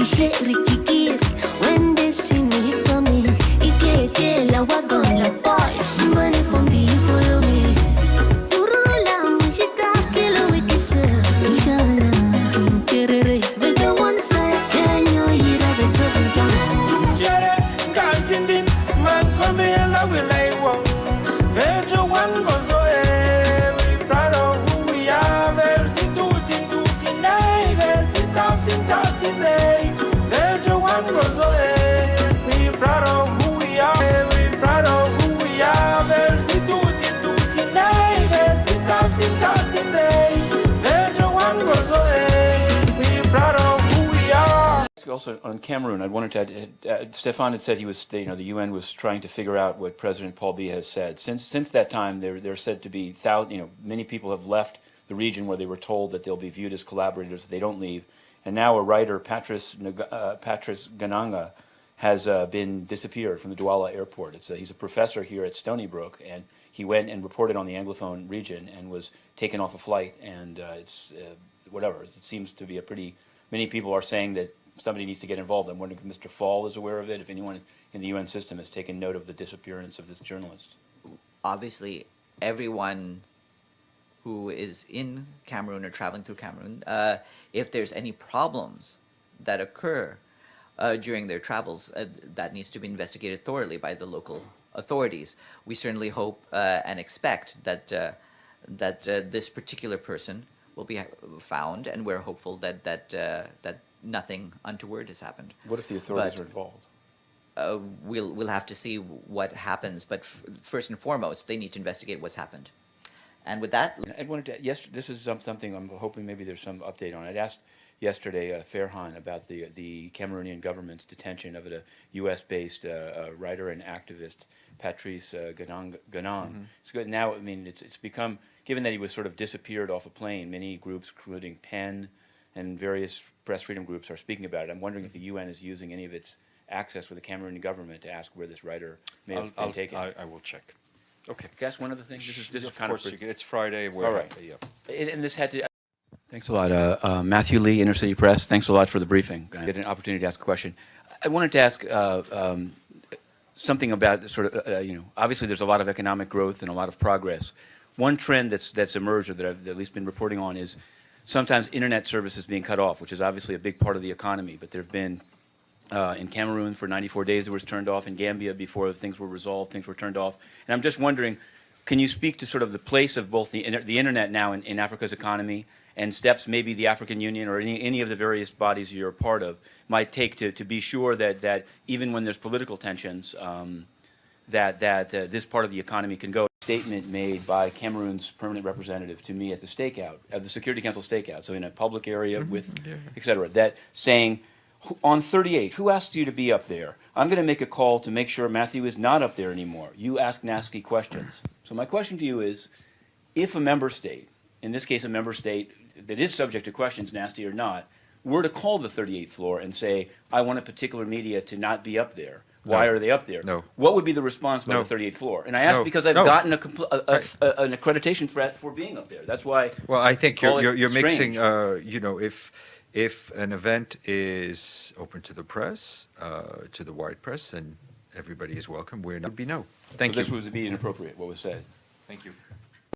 When they see me coming, la wagon la boys. Money for me, follow me. Turula musica che lo wikisa. Ishana, tumcherere. Beja one say, kenyo ira beja bazan. Yere, kanjindin, man for me, la will I want. Beja one goes away. We proud of who we are. Versi tutti, nay. Versi tafsin, nay. Beja one goes away. We proud of who we are. We proud of who we are. Versi tutti, nay. Versi tafsin, nay. Beja one goes away. We proud of who we are. Also on Cameroon, I wanted to. Stefan had said he was, the UN was trying to figure out what President Paul Biya has said. Since that time, there are said to be many people have left the region where they were told that they'll be viewed as collaborators if they don't leave. And now a writer, Patrice Gananga, has been disappeared from the Douala airport. He's a professor here at Stony Brook, and he went and reported on the Anglophone region and was taken off a flight. And whatever. It seems to be many people are saying that somebody needs to get involved. I'm wondering if Mr. Fall is aware of it, if anyone in the UN system has taken note of the disappearance of this journalist. Obviously, everyone who is in Cameroon or traveling through Cameroon, if there's any problems that occur during their travels, that needs to be investigated thoroughly by the local authorities. We certainly hope and expect that this particular person will be found, and we're hopeful that nothing untoward has happened. What if the authorities are involved? We'll have to see what happens, but first and foremost, they need to investigate what's happened. And with that, I wanted to. Yes, this is something I'm hoping maybe there's some update on. I'd asked yesterday Farhan about the Cameroonian government's detention of a U.S.-based writer and activist, Patrice Ganan. It's good now. I mean, it's become, given that he was sort of disappeared off a plane. Many groups, including PEN and various press freedom groups, are speaking about it. I'm wondering if the UN is using any of its access with the Cameroonian government to ask where this writer may have been taken. I will check. Okay. Can I ask one other thing? This is of course, it's Friday. All right. And this had to. Thanks a lot, Matthew Lee, Inner City Press. Thanks a lot for the briefing. I had an opportunity to ask a question. I wanted to ask something about obviously there's a lot of economic growth and a lot of progress. One trend that's emerged, or that I've at least been reporting on, is sometimes internet services being cut off, which is obviously a big part of the economy. But there have been in Cameroon for 94 days it was turned off. In Gambia, before things were resolved, things were turned off. And I'm just wondering, can you speak to sort of the place of both the internet now in Africa's economy, and steps maybe the African Union or any of the various bodies you're a part of might take to be sure that even when there's political tensions, that this part of the economy can go. Statement made by Cameroon's permanent representative to me at the stakeout, at the Security Council stakeout, so in a public area with, et cetera, that saying, on 38, who asked you to be up there? I'm going to make a call to make sure Matthew is not up there anymore. You ask nasty questions. So my question to you is, if a member state, in this case a member state that is subject to questions, nasty or not, were to call the 38th floor and say, I want a particular media to not be up there, why are they up there? No. What would be the response by the 38th floor? And I ask because I've gotten an accreditation for being up there. That's why. Well, I think you're mixing. strange. If an event is open to the press, to the wide press, then everybody is welcome. We're not. Would be no. Thank you. This would be inappropriate. What was said. Thank you.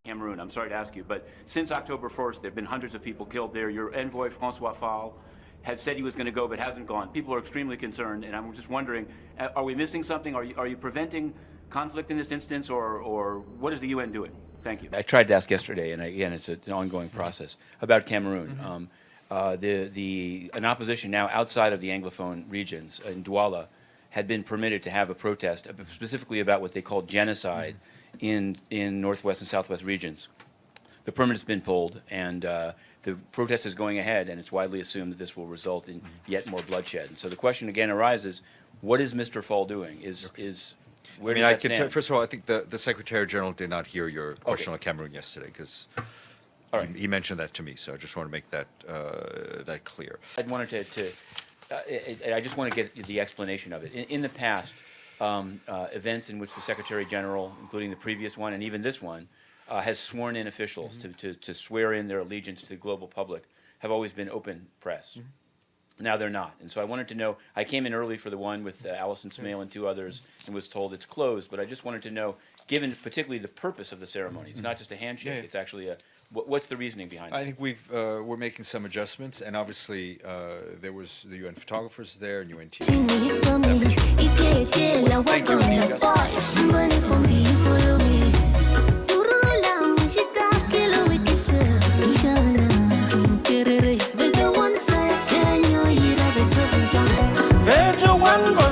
Cameroon, I'm sorry to ask you, but since October 1st, there have been hundreds of people killed there. Your envoy, Francois Fall, has said he was going to go but hasn't gone. People are extremely concerned, and I'm just wondering, are we missing something? Are you preventing conflict in this instance, or what is the UN doing? Thank you. I tried to ask yesterday, and again, it's an ongoing process, about Cameroon. An opposition now outside of the Anglophone regions in Douala had been permitted to have a protest, specifically about what they called genocide in northwest and southwest regions. The permit has been pulled, and the protest is going ahead, and it's widely assumed that this will result in yet more bloodshed. And so the question again arises: what is Mr. Fall doing? Where does that stand? First of all, I think the Secretary General did not hear your question on Cameroon yesterday, because he mentioned that to me. So I just want to make that clear. I wanted I just want to get the explanation of it. In the past, events in which the Secretary General, including the previous one and even this one, has sworn in officials to swear in their allegiance to the global public, have always been open press. Now they're not. And so I wanted to know, I came in early for the one with Allison Smale and two others and was told it's closed, but I just wanted to know, given particularly the purpose of the ceremony, it's not just a handshake, Yeah, yeah. it's actually a, what's the reasoning behind I it? think we're making some adjustments, and obviously there was the UN photographers there and UN TV. Sini kami, ike lawa Thank you. con la boys. Money for me, follow me. Tururu la musica que lo we que se ishana. Cherere, beja one saya kenyo ira beja visa. Vejo one go